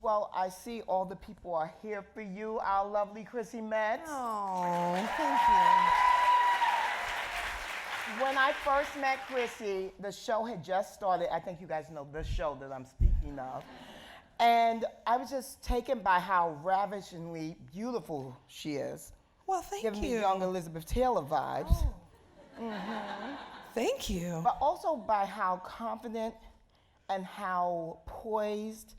Well, I see all the people are here for you, our lovely Chrissy Metz. Oh, thank you. When I first met Chrissy, the show had just started. I think you guys know the show that I'm speaking of. And I was just taken by how ravishingly beautiful she is. Well, thank Giving you. me young Elizabeth Taylor vibes. Oh. Thank you. But also by how confident and how poised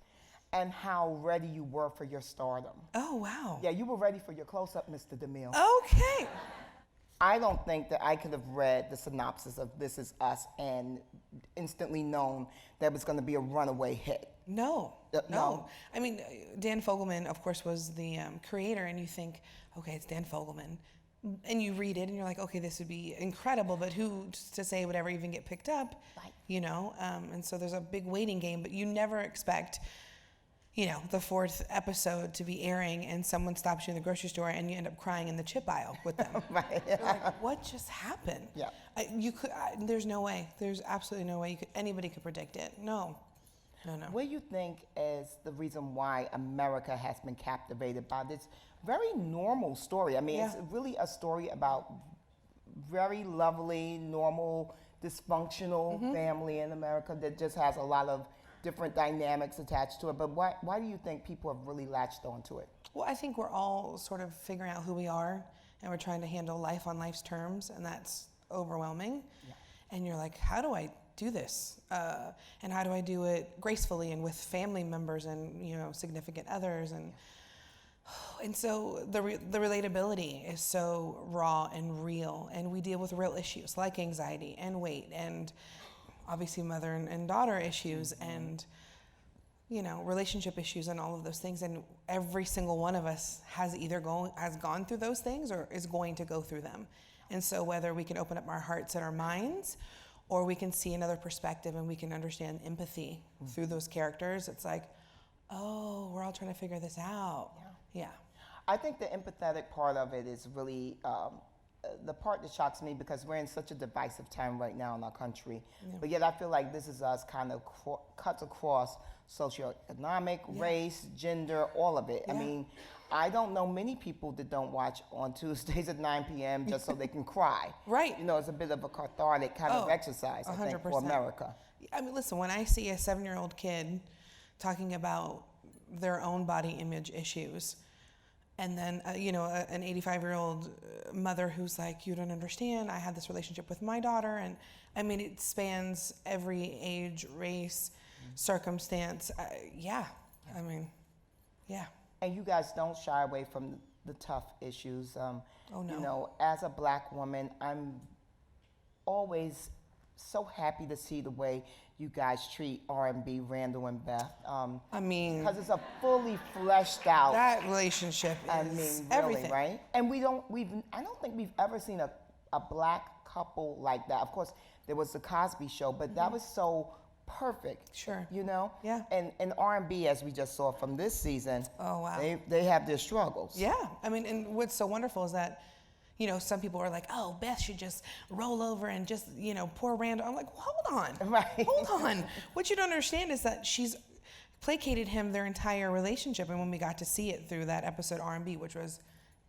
and how ready you were for your stardom. Oh, wow. Yeah, you were ready for your close-up, Mr. DeMille. Okay. I don't think that I could have read the synopsis of This Is Us and instantly known that it was going to be a runaway hit. No. No. I mean, Dan Fogelman, of course, was the creator, and you think, okay, it's Dan Fogelman. And you read it, and you're like, okay, this would be incredible, but who's to say it would ever even get picked up? Right. You know? And so there's a big waiting game, but you never expect, you know, the 4th episode to be airing and someone stops you in the grocery store and you end up crying in the chip aisle with them. Right. You're like, what just happened? Yeah. There's no way. There's absolutely no way anybody could predict it. No. What do you think is the reason why America has been captivated by this very normal story? I mean, It's really a story about very lovely, normal, dysfunctional family in America that just has a lot of different dynamics attached to it. But why do you think people have really latched onto it? Well, I think we're all sort of figuring out who we are, and we're trying to handle life on life's terms, and that's overwhelming. Yeah. And you're like, how do I do this? And how do I do it gracefully and with family members and, you know, significant others? And so the relatability is so raw and real, and we deal with real issues like anxiety and weight and obviously mother and daughter issues and, you know, relationship issues and all of those things. And every single one of us has gone through those things or is going to go through them. And so whether we can open up our hearts and our minds, or we can see another perspective and we can understand empathy through those characters, it's like, oh, we're all trying to figure this out. Yeah. I think the empathetic part of it is really the part that shocks me, because we're in such a divisive time right now in our country. Yeah. But yet I feel like This Is Us kind of cuts across socioeconomic, race, gender, all of it. Yeah. I mean, I don't know many people that don't watch on Tuesdays at 9 p.m. just so they can cry. Right. You know, it's a bit of a cathartic kind of exercise, 100%. I think, for America. I mean, listen, when I see a 7-year-old kid talking about their own body image issues, and then, you know, an 85-year-old mother who's like, you don't understand, I had this relationship with my daughter. And I mean, it spans every age, race, circumstance. I mean, yeah. And you guys don't shy away from the tough issues. Oh, no. You know, as a Black woman, I'm always so happy to see the way you guys treat R&B, Randall and Beth. I mean, because it's a fully fleshed out. That relationship is everything, really, right? And I don't think we've ever seen a Black couple like that. Of course, there was the Cosby Show, but that was so perfect. Sure. You know? Yeah. And R&B, as we just saw from this season, oh wow, they have their struggles. Yeah. I mean, and what's so wonderful is that, you know, some people are like, oh, Beth should just roll over and just, you know, poor Randall. I'm like, well, hold on. Right. Hold on. What you don't understand is that she's placated him their entire relationship. And when we got to see it through that episode R&B, which was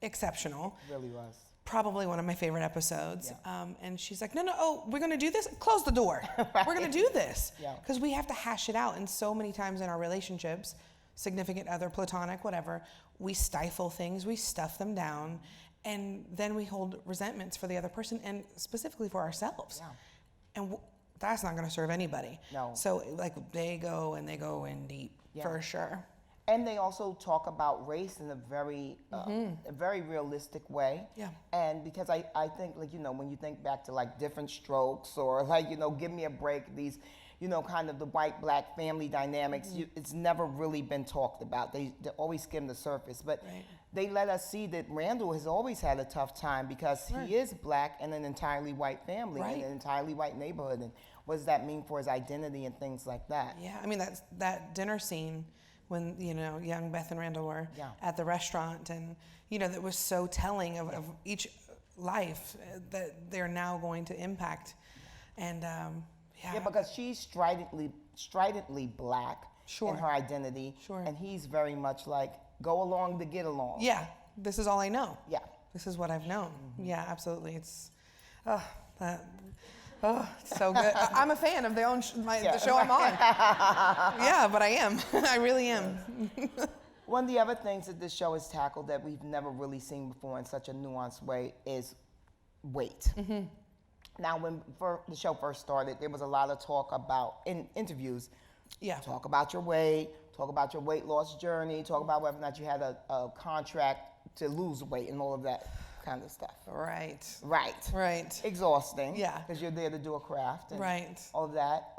exceptional. It really was. Probably one of my favorite episodes. Yeah. And she's like, no, we're going to do this? Close the door. Right. We're going to do this. Yeah. Because we have to hash it out. And so many times in our relationships, significant other, platonic, whatever, we stifle things, we stuff them down, and then we hold resentments for the other person and specifically for ourselves. Yeah. And that's not going to serve anybody. No. So like they go in deep, for sure. And they also talk about race in a very realistic way. Yeah. And because I think, like, you know, when you think back to like Different Strokes or like, you know, Give Me a Break, these, you know, kind of the white-black family dynamics, it's never really been talked about. They always skim the surface. But they let us see that Randall has always had a tough time because he is Black in an entirely white family, in an entirely white neighborhood. And what does that mean for his identity and things like that? Yeah, I mean, that dinner scene when, you know, young Beth and Randall were at the restaurant, and, you know, that was so telling of each life that they're now going to impact. And because she's stridently Black Sure. in her identity. Sure. And he's very much like, go along to get along. Yeah, this is all I know. Yeah. This is what I've known. Yeah, absolutely. It's, it's so good. I'm a fan of the show I'm on. Yeah, but I am. I really am. One of the other things that this show has tackled that we've never really seen before in such a nuanced way is weight. Now, when the show first started, there was a lot of talk about, in interviews, talk about your weight, talk about your weight loss journey, talk about whether or not you had a contract to lose weight and all of that kind of stuff. Right. Exhausting. Yeah. Because you're there to do a craft. And Right. all of that.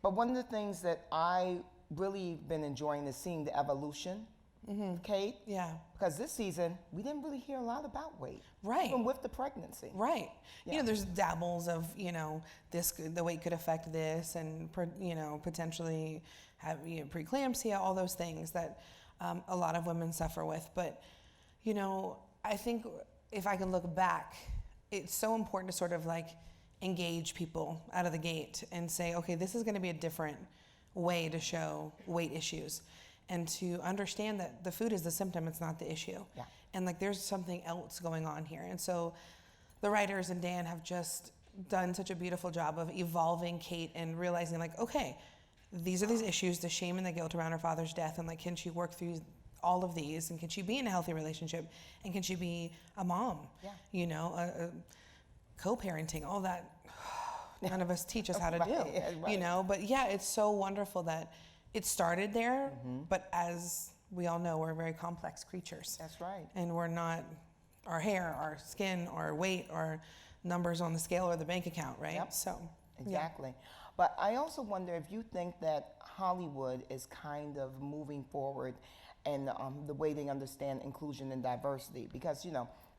But one of the things that I really been enjoying is seeing the evolution of Kate. Yeah. Because this season, we didn't really hear a lot about weight. Right. Even with the pregnancy. Right. Yeah. You know, there's dabbles of, the weight could affect this and, potentially have preeclampsia, all those things that a lot of women suffer with. But, I think if I can look back, it's so important to sort of like engage people out of the gate and say, okay, this is going to be a different way to show weight issues, and to understand that the food is the symptom, it's not the issue. Yeah. And like there's something else going on here. And so the writers and Dan have just done such a beautiful job of evolving Kate and realizing like, okay, these are these issues, the shame and the guilt around her father's death, and like, can she work through all of these, and can she be in a healthy relationship, and can she be a mom? A co-parenting, all that none of us teach us how to do. But yeah, it's so wonderful that it started there, but as we all know, we're very complex creatures. That's right. And we're not our hair, our skin, our weight, our numbers on the scale or the bank account, right? Yep. So exactly. But I also wonder if you think that Hollywood is kind of moving forward and the way they understand inclusion and diversity, because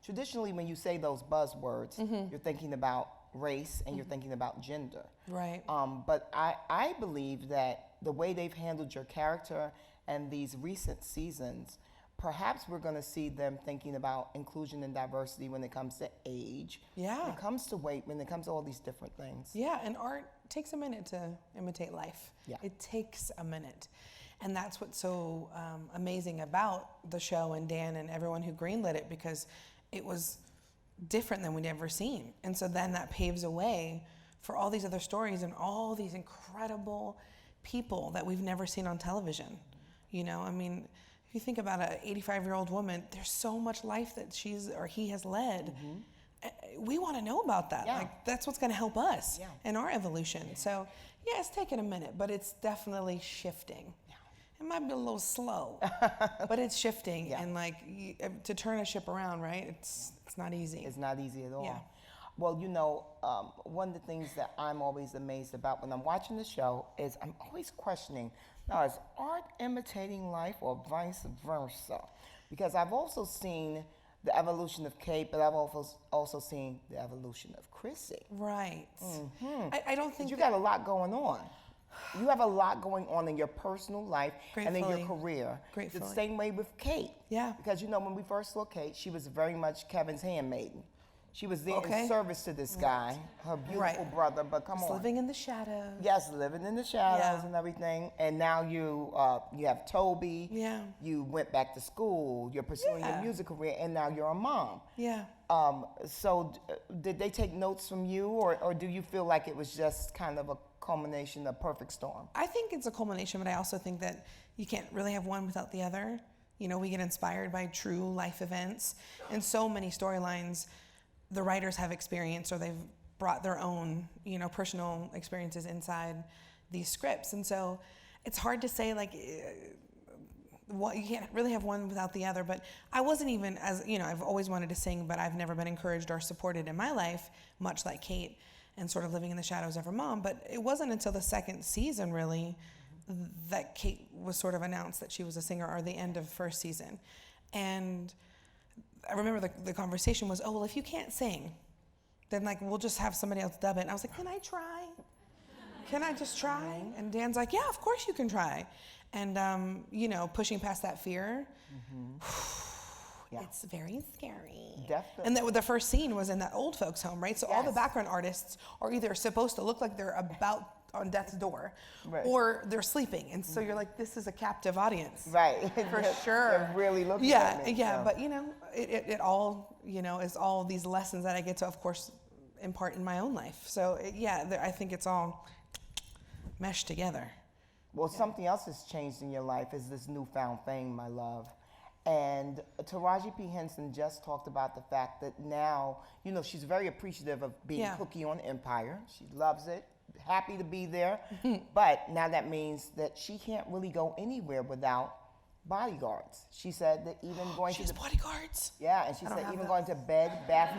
traditionally when you say those buzzwords, you're thinking about race and you're thinking about gender. Right. But I believe that the way they've handled your character and these recent seasons, perhaps we're going to see them thinking about inclusion and diversity when it comes to age, Yeah. when it comes to weight, when it comes to all these different things. Yeah, and art takes a minute to imitate life. Yeah. It takes a minute. And that's what's so amazing about the show and Dan and everyone who greenlit it, because it was different than we'd ever seen. And so then that paves a way for all these other stories and all these incredible people that we've never seen on television. I mean, if you think about an 85-year-old woman, there's so much life that he has led. We want to know about that. Yeah. Like, that's what's going to help us Yeah. in our evolution. So yeah, it's taken a minute, but it's definitely shifting. It might be a little slow, but it's shifting. Yeah. And like to turn a ship around, right? It's not easy. It's not easy at all. Yeah. Well, one of the things that I'm always amazed about when I'm watching the show is I'm always questioning, now is art imitating life or vice versa? Because I've also seen the evolution of Kate, but I've also seen the evolution of Chrissy. Right. I don't think You got a lot going on. You have a lot going on in your personal life and in your Gratefully. career. Gratefully. The same way with Kate. Yeah. Because when we first saw Kate, she was very much Kevin's handmaiden. She was there Okay. in service to this guy, her beautiful brother, but come Just on. living in the shadows. Yes, living in the shadows Yeah. and everything. And now you have Toby. Yeah. You went back to school. You're pursuing your Yeah. music career, and now you're a mom. Yeah. So did they take notes from you, or do you feel like it was just kind of a culmination, a perfect storm? I think it's a culmination, but I also think that you can't really have one without the other. We get inspired by true life events, and so many storylines the writers have experienced, or they've brought their own, personal experiences inside these scripts. And so it's hard to say, like, you can't really have one without the other. But I wasn't even, I've always wanted to sing, but I've never been encouraged or supported in my life, much like Kate, and sort of living in the shadows of her mom. But it wasn't until the second season, really, that Kate was sort of announced that she was a singer, or the end of first season. And I remember the conversation was, oh, well, if you can't sing, then like we'll just have somebody else dub it. And I was like, can I try? Can I just try? And Dan's like, yeah, of course you can try. And, pushing past that fear, Yeah. it's very scary. Definitely. And the first scene was in that old folks home, right? So all the background artists are either supposed to look like they're about on death's door, Right. or they're sleeping, and so you're like, this is a captive audience, Right. for sure. They're really looking at me. Yeah, so. but it all is all these lessons that I get to, of course, impart in my own life. So I think it's all meshed together. Well, something else has changed in your life is this newfound fame, my love. And Taraji P. Henson just talked about the fact that now, she's very appreciative of being Cookie on Empire. She loves it, happy to be there. But now that means that she can't really go anywhere without bodyguards. She said that even going she to has bodyguards. Yeah, and she said even going to Bed Bath,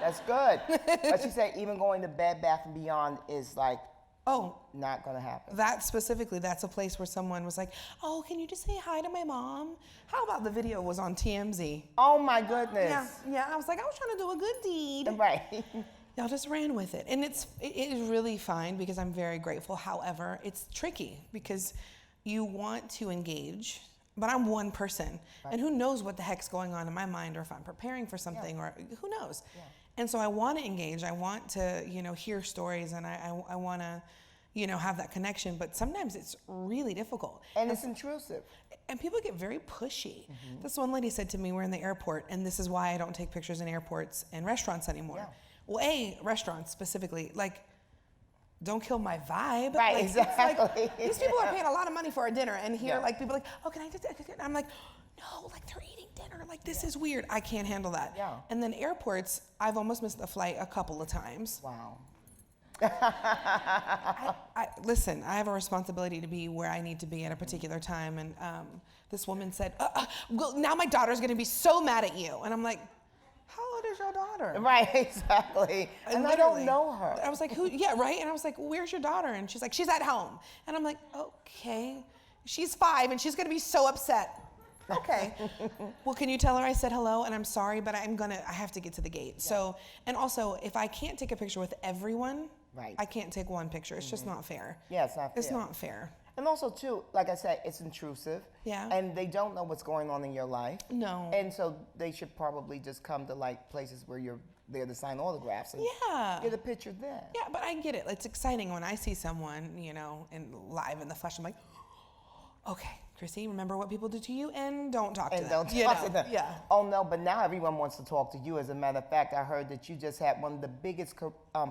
that's good. But she said even going to Bed Bath and Beyond is like, not gonna happen. That specifically, that's a place where someone was like, oh, can you just say hi to my mom? How about the video was on TMZ? Oh my goodness. Yeah, I was like, I was trying to do a good deed. Right. Y'all just ran with it. And it is really fine because I'm very grateful. However, it's tricky because you want to engage, but I'm one person. Right. And who knows what the heck's going on in my mind, or if I'm preparing for something, or who knows. Yeah. And so I want to engage. I want to, hear stories, and I want to, have that connection. But sometimes it's really difficult. And it's intrusive. And people get very pushy. Mm-hmm. This one lady said to me, we're in the airport, and this is why I don't take pictures in airports and restaurants anymore. Yeah. Well, restaurants specifically, don't kill my vibe. Right, exactly. These people are paying a lot of money for a dinner, and here, people are like, oh, can I just, I'm like, no, they're eating dinner. This is weird. I can't handle that. Yeah. And then airports, I've almost missed a flight a couple of times. Wow. Listen, I have a responsibility to be where I need to be at a particular time, and this woman said, well, now my daughter's going to be so mad at you. And I'm like, how old is your daughter? Right, exactly. And I don't know her. I was like, who? Yeah, right? And I was like, where's your daughter? And she's like, she's at home. And I'm like, okay. She's 5, and she's going to be so upset. Okay. Well, can you tell her I said hello and I'm sorry, but I have to get to the gate. Yeah. So, and also, if I can't take a picture with everyone, right, I can't take one picture. It's just not fair. Yeah, it's not fair. It's not fair. And also, too, like I said, it's intrusive. Yeah. And they don't know what's going on in your life. No. And so they should probably just come to places where you're there to sign autographs and get a picture there. Yeah, but I get it. It's exciting when I see someone, live in the flesh. I'm like, okay, Chrissy, remember what people do to you, and don't talk to them. And don't talk to them. Yeah. Oh, no, but now everyone wants to talk to you. As a matter of fact, I heard that you just had one of the biggest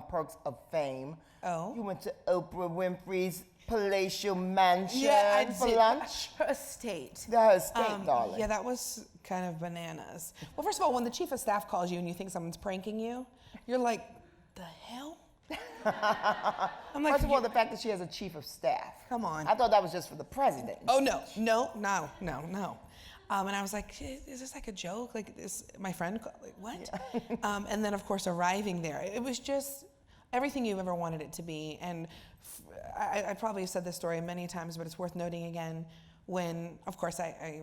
perks of fame. Oh. You went to Oprah Winfrey's palatial mansion for did. lunch. Her estate. Her estate, darling. Yeah, that was kind of bananas. Well, first of all, when the chief of staff calls you and you think someone's pranking you, you're like, the hell? I'm like, first of all, the fact that she has a chief of staff. Come on. I thought that was just for the president. Oh, no. And I was like, is this like a joke? Like, is my friend, what? Yeah. And then, of course, arriving there, it was just everything you ever wanted it to be. And I probably have said this story many times, but it's worth noting again. When, of course, I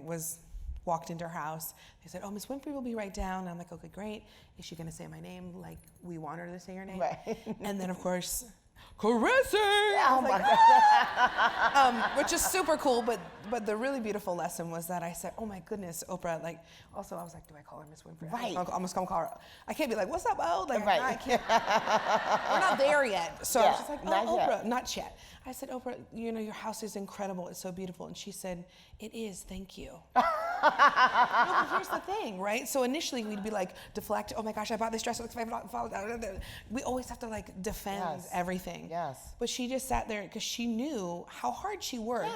walked into her house, they said, oh, Miss Winfrey will be right down. And I'm like, okay, great. Is she going to say my name like we want her to say her name? Right. And then, of course, Chrissy! Oh, my God. Which is super cool, but the really beautiful lesson was that I said, oh, my goodness, Oprah, also I was like, do I call her Miss Winfrey? Right. I'm almost going to call her. I can't be like, what's up, oh? Right. I can't. We're not there yet. So I was just like, Oprah, not yet. I said, Oprah, your house is incredible. It's so beautiful. And she said, it is, thank you. No, but here's the thing, right? So initially we'd be like, deflect, oh my gosh, I bought this dress, it looks $5. We always have to defend everything. Yes. But she just sat there because she knew how hard she worked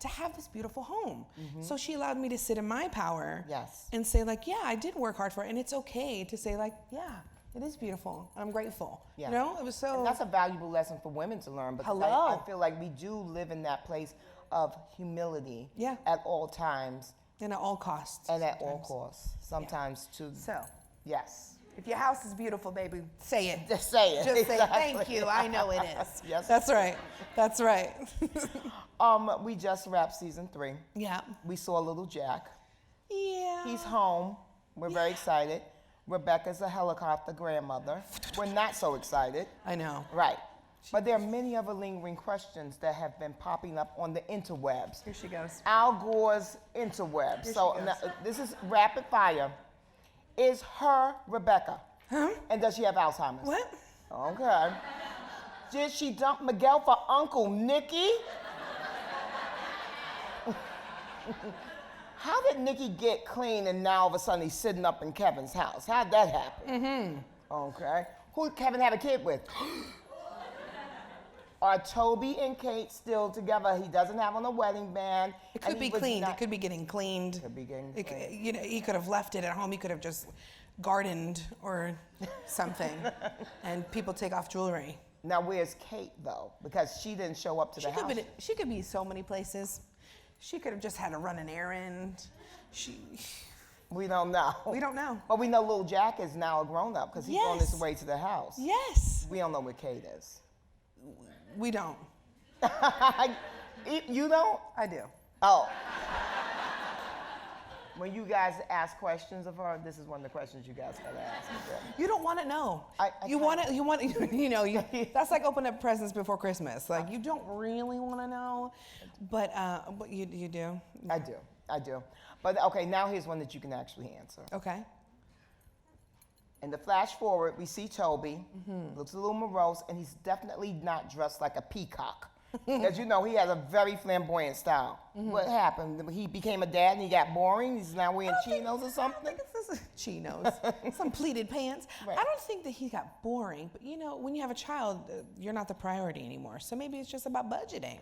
to have this beautiful home. Mm-hmm. So she allowed me to sit in my power and say yeah, I did work hard for it. And it's okay to say yeah, it is beautiful. I'm grateful. Yeah. It was so. And that's a valuable lesson for women to learn. Because I feel like we do live in that place of humility at all times. And at all costs. And at all costs. Sometimes too. So. Yes. If your house is beautiful, baby, say it. Just say it. Just say thank you. I know it is. Yes. That's right. That's right. We just wrapped season 3. Yeah. We saw little Jack. Yeah. He's home. We're very excited. Rebecca's a helicopter grandmother. We're not so excited. I know. Right. But there are many other lingering questions that have been popping up on the interwebs. Here she goes. Al Gore's interwebs. This is rapid fire. Is her Rebecca? Huh? And does she have Alzheimer's? What? Okay. Did she dump Miguel for Uncle Nicky? How did Nicky get clean and now all of a sudden he's sitting up in Kevin's house? How'd that happen? Okay. Who Kevin have a kid with? Are Toby and Kate still together? He doesn't have on a wedding band. It could be cleaned. It could be getting cleaned. Could be getting cleaned. You know, he could have left it at home. He could have just gardened or something, and people take off jewelry. Now, where's Kate, though? Because she didn't show up to the house. She could be so many places. She could have just had to run an errand. We don't know. We don't know. But we know little Jack is now a grown-up because he's on his way to the house. Yes. We don't know where Kate is. We don't. You don't? I do. Oh. When you guys ask questions of her, this is one of the questions you guys gotta ask her. You don't want to know. You know, that's like opening up presents before Christmas. Like, you don't really want to know, but you do. I do. But okay, now here's one that you can actually answer. Okay. In the flash forward, we see Toby, looks a little morose, and he's definitely not dressed like a peacock. As you know, he has a very flamboyant style. What happened? He became a dad and he got boring? He's now wearing chinos or something? I think it's chinos, some pleated pants. Right. I don't think that he got boring, but you know, when you have a child, you're not the priority anymore. So maybe it's just about budgeting.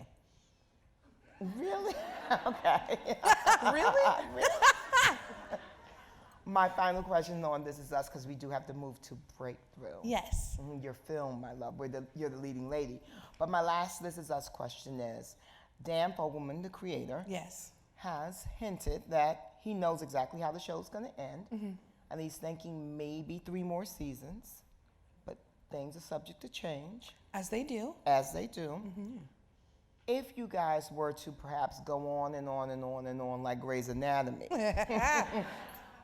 Really? Okay. Really? My final question on This Is Us, because we do have to move to breakthrough. Yes. Your film, my love, where you're the leading lady. But my last This Is Us question is, Dan Fogelman, the creator, Yes. has hinted that he knows exactly how the show's going to end, and he's thinking maybe 3 more seasons, but things are subject to change. As they do. As they do. If you guys were to perhaps go on and on and on and on like Grey's Anatomy,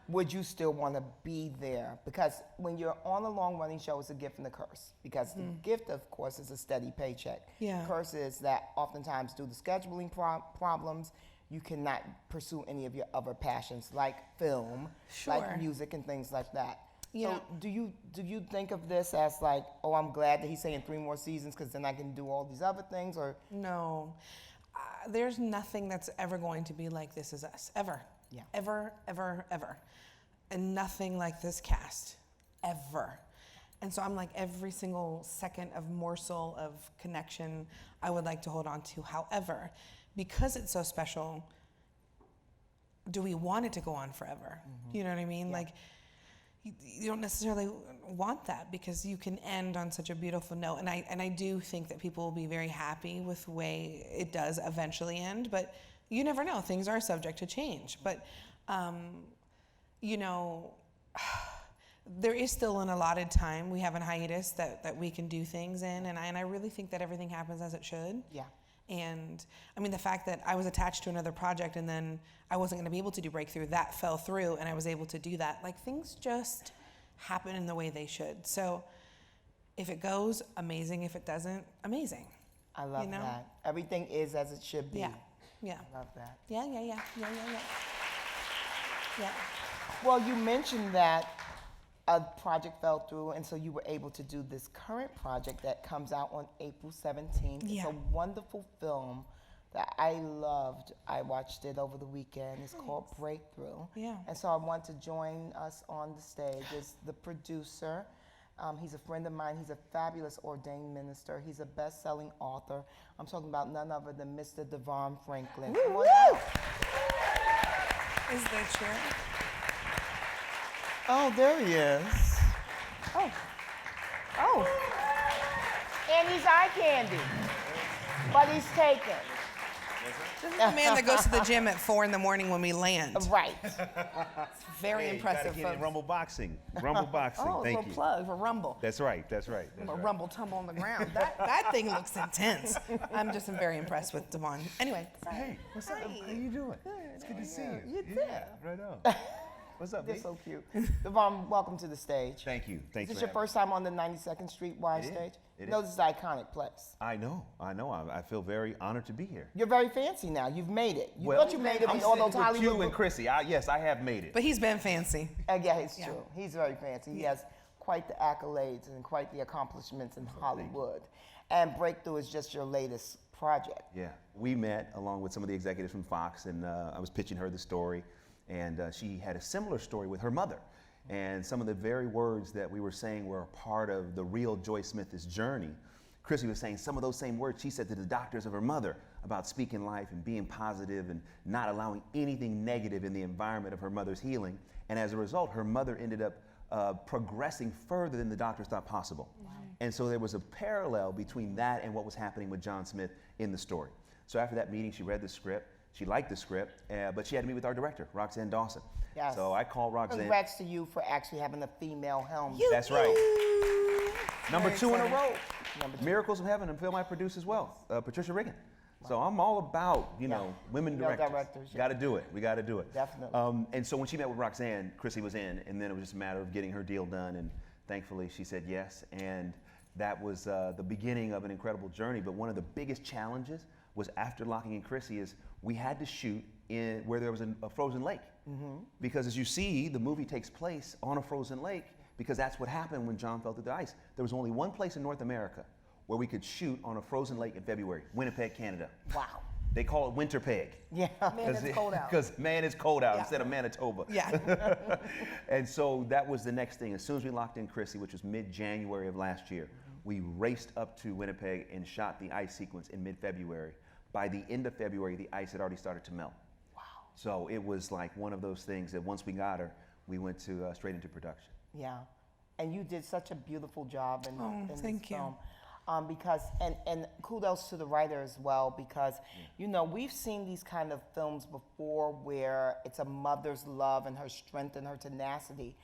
would you still want to be there? Because when you're on a long-running show, it's a gift and a curse. Because the gift, of course, is a steady paycheck. Yeah. Curse is that oftentimes due to scheduling problems, you cannot pursue any of your other passions, like film, like music, and things like that. Yeah. So do you think of this as like, oh, I'm glad that he's saying 3 more seasons because then I can do all these other things, or? No. There's nothing that's ever going to be like This Is Us, ever. Yeah. Ever, ever, ever. And nothing like this cast, ever. And so I'm like, every single second of morsel of connection I would like to hold on to. However, because it's so special, do we want it to go on forever? You know what I mean? Yeah. Like, you don't necessarily want that because you can end on such a beautiful note. And I do think that people will be very happy with the way it does eventually end, but you never know. Things are subject to change. But, you know, there is still an allotted time. We have a hiatus that we can do things in, and I really think that everything happens as it should. Yeah. And I mean, the fact that I was attached to another project and then I wasn't going to be able to do Breakthrough, that fell through, and I was able to do that. Like, things just happen in the way they should. So if it goes, amazing. If it doesn't, amazing. I love that. Everything is as it should be. Yeah. Yeah. I love that. Yeah. Well, you mentioned that a project fell through, and so you were able to do this current project that comes out on April 17th. Yeah. It's a wonderful film that I loved. I watched it over the weekend. It's called Breakthrough. Yeah. And so I want to join us on the stage as the producer. He's a friend of mine. He's a fabulous ordained minister. He's a best-selling author. I'm talking about none other than Mr. DeVon Franklin. Woo, woo. Is there a chair? Oh, there he is. Oh. And he's eye candy, but he's taken. This is the man that goes to the gym at 4 a.m. when we land. Right. Very impressive, Get folks. in Rumble Boxing. Rumble Boxing. Oh, Thank it's a you. plug for Rumble. That's right. That's right. A Rumble tumble on the ground. That thing looks intense. I'm just very impressed with DeVon. Anyway. Hey, what's up? How you doing? It's good to see you. You too. Yeah, right on. What's up, They're babe? so cute. DeVon, welcome to the stage. Thank you. Thanks Is this for your first time on the 92nd Street Wide It is. stage? It No, is. this is an iconic place. I know. I feel very honored to be here. You're very fancy now. You've made it. You thought you made it I'm with all those sitting with Hollywood. you and Chrissy. Yes, I have made it. But he's been fancy. Yeah, it's true. He's very fancy. He has quite the accolades and quite the accomplishments in Hollywood. And Breakthrough is just your latest project. Yeah, we met along with some of the executives from Fox, and I was pitching her the story, and she had a similar story with her mother. And some of the very words that we were saying were a part of the real Joyce Smith's journey. Chrissy was saying some of those same words she said to the doctors of her mother about speaking life and being positive and not allowing anything negative in the environment of her mother's healing. And as a result, her mother ended up progressing further than the doctors thought possible. Wow. And so there was a parallel between that and what was happening with John Smith in the story. So after that meeting, she read the script. She liked the script, but she had to meet with our director, Roxanne Dawson. Yes. So I called Roxanne. Congrats to you for actually having a female helm. That's right. Number Very 2 in a exciting. row. Miracles of Heaven, and film I produced as well, Patricia Riggin. Wow. So I'm all about, women directors. Yeah. Got to do it. We got to do it. Definitely. And so when she met with Roxanne, Chrissy was in, and then it was just a matter of getting her deal done, and thankfully she said yes. And that was the beginning of an incredible journey. But one of the biggest challenges was after locking in Chrissy is we had to shoot in where there was a frozen lake. Mm-hmm. Because as you see, the movie takes place on a frozen lake because that's what happened when John fell through the ice. There was only one place in North America where we could shoot on a frozen lake in February, Winnipeg, Canada. Wow. They call it Winterpeg. Yeah. Man, it's cold out. Because man, it's cold out Yeah. instead of Manitoba. Yeah. And so that was the next thing. As soon as we locked in Chrissy, which was mid-January of last year, we raced up to Winnipeg and shot the ice sequence in mid-February. By the end of February, the ice had already started to melt. Wow. So it was like one of those things that once we got her, we went to straight into production. Yeah. And you did such a beautiful job in this thank you. film. Because and kudos to the writer as well, because we've seen these kind of films before where it's a mother's love and her strength and her tenacity,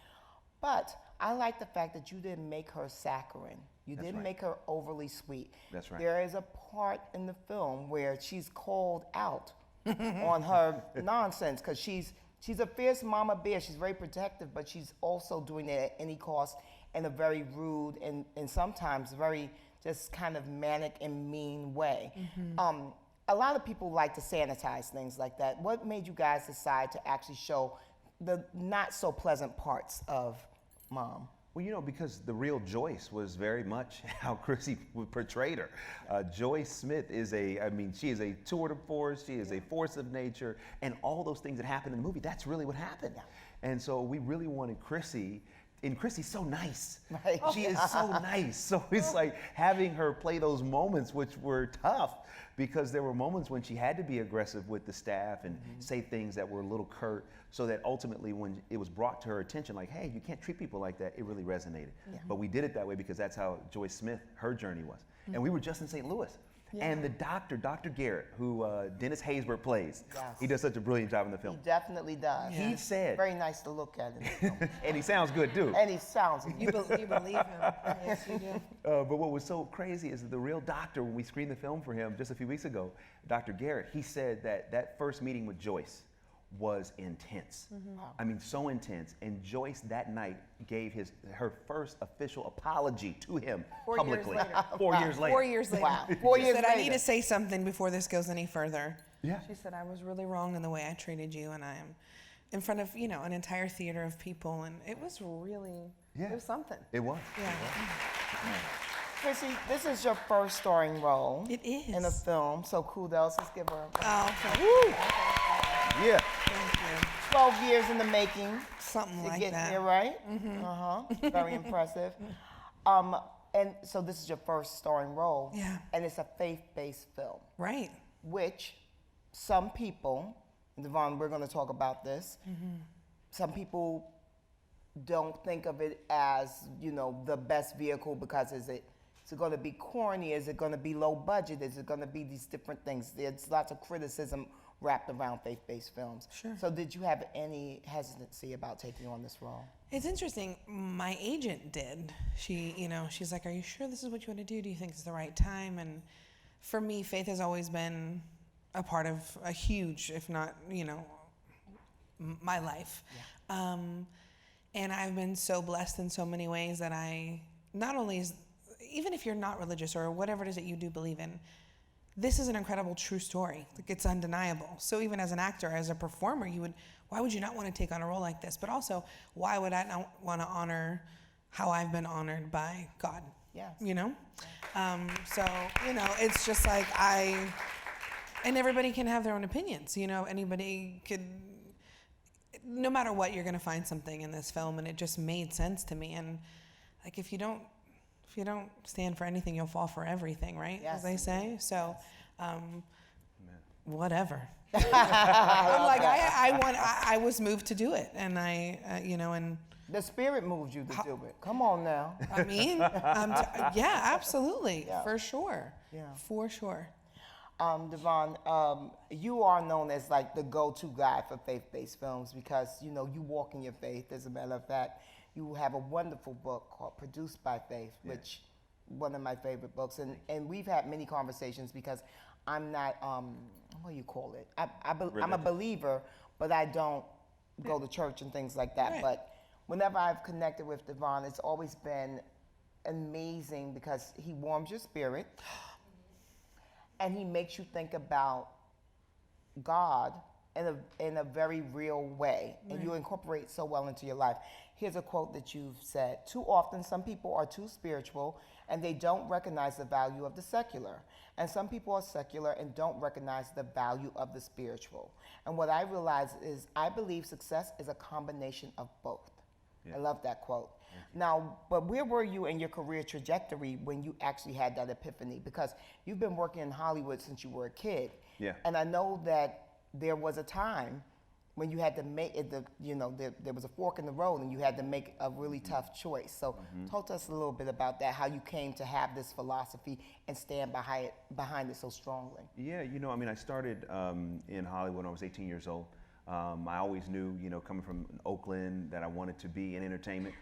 but I like the fact that you didn't make her saccharine. You That's didn't right. make her overly sweet. That's right. There is a part in the film where she's called out on her nonsense because she's a fierce mama bear. She's very protective, but she's also doing it at any cost in a very rude and sometimes very just kind of manic and mean way. Mm-hmm. A lot of people like to sanitize things like that. What made you guys decide to actually show the not so pleasant parts of Mom? Well, because the real Joyce was very much how Chrissy portrayed her. Joyce Smith she is a tour de force, she is a force of nature, and all those things that happen in the movie, that's really what happened. Yeah. And so we really wanted Chrissy, and Chrissy's so nice. Right. She is so nice. So it's like having her play those moments, which were tough, because there were moments when she had to be aggressive with the staff and say things that were a little curt, so that ultimately when it was brought to her attention, like, hey, you can't treat people like that, it really resonated. Yeah. But we did it that way because that's how Joyce Smith, her journey was. And we were just in St. Louis. Yeah. And the doctor, Dr. Garrett, who Dennis Haysbert plays, he does such a brilliant job in the film. He definitely does. He said. Very nice to look at in the film. And he sounds good, too. And he sounds You believe him. Yes, you do. But what was so crazy is that the real doctor, when we screened the film for him just a few weeks ago, Dr. Garrett, he said that first meeting with Joyce was intense. Mm-hmm. I mean, so intense. And Joyce that night gave her first official apology to him publicly. 4 years later. 4 years later. Wow. 4 years She said, later. I need to say something before this goes any further. Yeah. She said, I was really wrong in the way I treated you, and I am in front of, an entire theater of people, and it was really, it was something. It was. Yeah. Chrissy, this is your first starring role. It is. In a film, so kudos. Let's give her Oh, thank Woo! Yeah. you. 12 years in the making Something to like get that. here, right? Mm-hmm. Very impressive. And so this is your first starring role. Yeah. And it's a faith-based film, Right. which some people, DeVon, we're going to talk about this, some people don't think of it as, the best vehicle because is it going to be corny? Is it going to be low budget? Is it going to be these different things? There's lots of criticism wrapped around faith-based films. Sure. So did you have any hesitancy about taking on this role? It's interesting. My agent did. She's like, are you sure this is what you want to do? Do you think it's the right time? And for me, faith has always been a part of a huge, if not, my life. Yeah. And I've been so blessed in so many ways that I not only even if you're not religious or whatever it is that you do believe in, this is an incredible true story. Like, it's undeniable. So even as an actor, as a performer, why would you not want to take on a role like this? But also, why would I not want to honor how I've been honored by God? Yes. You know? So, you know, it's just like and everybody can have their own opinions. You know, anybody could, no matter what, you're going to find something in this film, and it just made sense to me. And like, if you don't stand for anything, you'll fall for everything, right? Yes. As they say. So, Amen. whatever. I'm like, I was moved to do it, and and The Spirit moved you to do it. Come on now. I mean, yeah, absolutely, Yeah. for sure, Yeah. for sure. DeVon, you are known as like the go-to guy for faith-based films because, you know, you walk in your faith. As a matter of fact, you have a wonderful book called Produced by Faith, which one of my favorite books. And we've had many conversations because I'm not, what do you call it? I'm a believer, but I don't go to church and things like that. Right. But whenever I've connected with DeVon, it's always been amazing because he warms your spirit. And he makes you think about God in a very real way, and you incorporate so well into your life. Here's a quote that you've said: "Too often, some people are too spiritual, and they don't recognize the value of the secular. And some people are secular and don't recognize the value of the spiritual. And what I realize is, I believe success is a combination of both." Yeah. I love that quote. Now, but where were you in your career trajectory when you actually had that epiphany? Because you've been working in Hollywood since you were a kid. Yeah. And I know that there was a time when you had to make it, there was a fork in the road and you had to make a really tough choice. So talk to us a little bit about that, how you came to have this philosophy and stand behind it so strongly. Yeah, I mean, I started in Hollywood when I was 18 years old. I always knew, coming from Oakland, that I wanted to be in entertainment.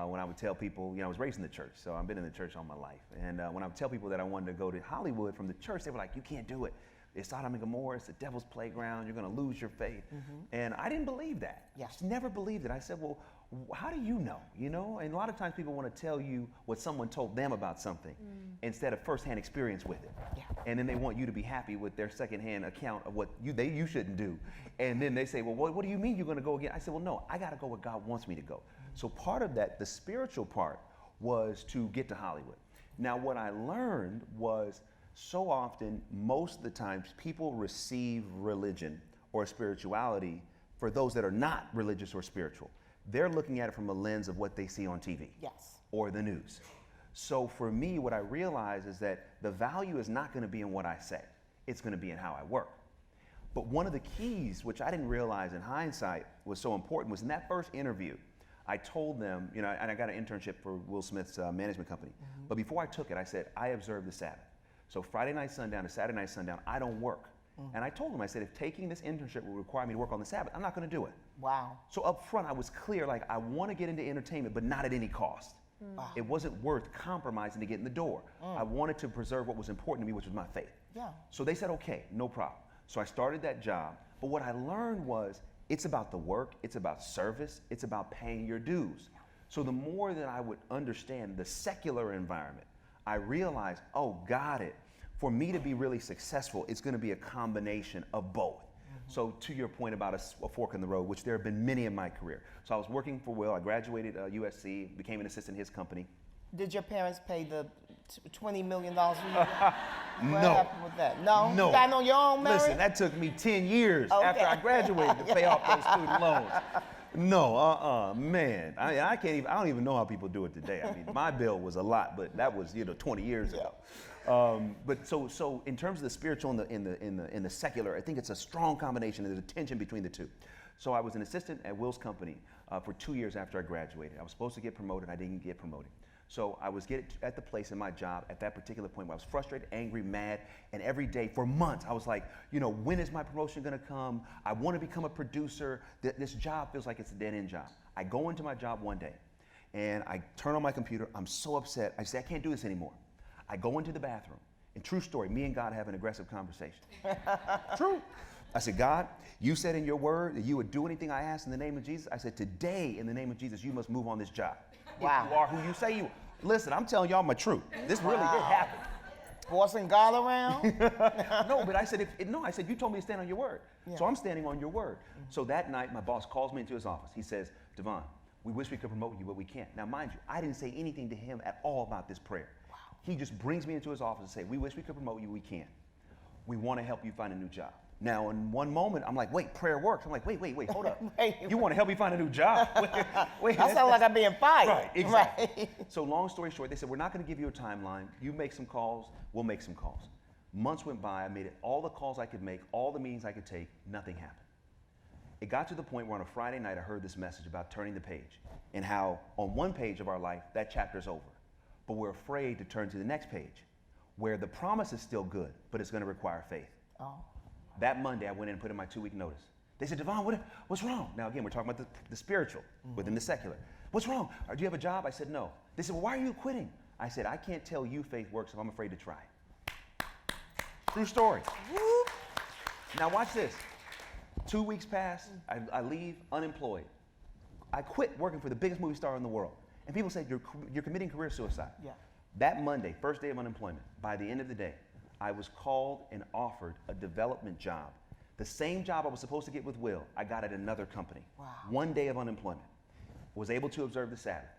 When I would tell people, I was raised in the church, so I've been in the church all my life. And when I would tell people that I wanted to go to Hollywood from the church, they were like, "You can't do it. It's Sodom and Gomorrah. It's the devil's playground. You're going to lose your faith." And I didn't believe that. Yeah. Just never believed it. I said, "Well, how do you know?" And a lot of times people want to tell you what someone told them about something instead of firsthand experience with it. Yeah. And then they want you to be happy with their secondhand account of what you shouldn't do. And then they say, "Well, what do you mean you're going to go again?" I said, "Well, no, I got to go where God wants me to go." So part of that, the spiritual part, was to get to Hollywood. Now, what I learned was, so often, most of the times, people receive religion or spirituality for those that are not religious or spiritual. They're looking at it from a lens of what they see on TV. Yes. Or the news. So for me, what I realize is that the value is not going to be in what I say. It's going to be in how I work. But one of the keys, which I didn't realize in hindsight was so important, was in that first interview, I told them, and I got an internship for Will Smith's management company. But before I took it, I said, I observe the Sabbath. So Friday night, sundown to Saturday night, sundown, I don't work. And I told them, I said, if taking this internship will require me to work on the Sabbath, I'm not going to do it. Wow. So up front, I was clear, like, I want to get into entertainment, but not at any cost. Wow. It wasn't worth compromising to get in the door. I wanted to preserve what was important to me, which was my faith. Yeah. So they said, okay, no problem. So I started that job. But what I learned was, it's about the work, it's about service, it's about paying your dues. So the more that I would understand the secular environment, I realized, oh, got it. For me to be really successful, it's going to be a combination of both. So to your point about a fork in the road, which there have been many in my career. So I was working for Will. I graduated USC, became an assistant in his company. Did your parents pay the $20 million for you? What No. happened with that? No? No. You got on your own, Mary? Listen, that took me 10 years Okay. after I graduated to pay off those student loans. No, man. I can't even, I don't even know how people do it today. I mean, my bill was a lot, but that was, 20 years ago. But so in terms of the spiritual and the secular, I think it's a strong combination. There's a tension between the two. So I was an assistant at Will's company for 2 years after I graduated. I was supposed to get promoted. I didn't get promoted. So I was at the place in my job at that particular point where I was frustrated, angry, mad, and every day for months I was like, when is my promotion going to come? I want to become a producer. This job feels like it's a dead-end job. I go into my job one day and I turn on my computer. I'm so upset. I say, I can't do this anymore. I go into the bathroom, and true story, me and God have an aggressive conversation. True. I said, God, you said in your word that you would do anything I asked in the name of Jesus. I said, today, in the name of Jesus, you must move on this job. Wow. If you are who you say you are. Listen, I'm telling y'all my truth. This really did happen. Bossing God around? No, but I said, you told me to stand on your word. Yeah. So I'm standing on your word. So that night, my boss calls me into his office. He says, DeVon, we wish we could promote you, but we can't. Now, mind you, I didn't say anything to him at all about this prayer. Wow. He just brings me into his office and say, we wish we could promote you, we can't. We want to help you find a new job. Now, in one moment, I'm like, wait, prayer works. I'm like, wait, hold up. You want to help me find a new job? Wait, I sound like I'm being fired. Right, exactly. Right. So long story short, they said, we're not going to give you a timeline. You make some calls, we'll make some calls. Months went by, I made all the calls I could make, all the meetings I could take, nothing happened. It got to the point where on a Friday night, I heard this message about turning the page and how on one page of our life, that chapter's over. But we're afraid to turn to the next page where the promise is still good, but it's going to require faith. Oh. That Monday, I went in and put in my 2-week notice. They said, DeVon, what's wrong? Now, again, we're talking about the spiritual within the secular. What's wrong? Do you have a job? I said, no. They said, well, why are you quitting? I said, I can't tell you faith works if I'm afraid to try. True story. Whoop. Now, watch this. 2 weeks pass. I leave unemployed. I quit working for the biggest movie star in the world. And people say, you're committing career suicide. Yeah. That Monday, first day of unemployment, by the end of the day, I was called and offered a development job. The same job I was supposed to get with Will, I got at another company. Wow. 1 day of unemployment. Was able to observe the Sabbath.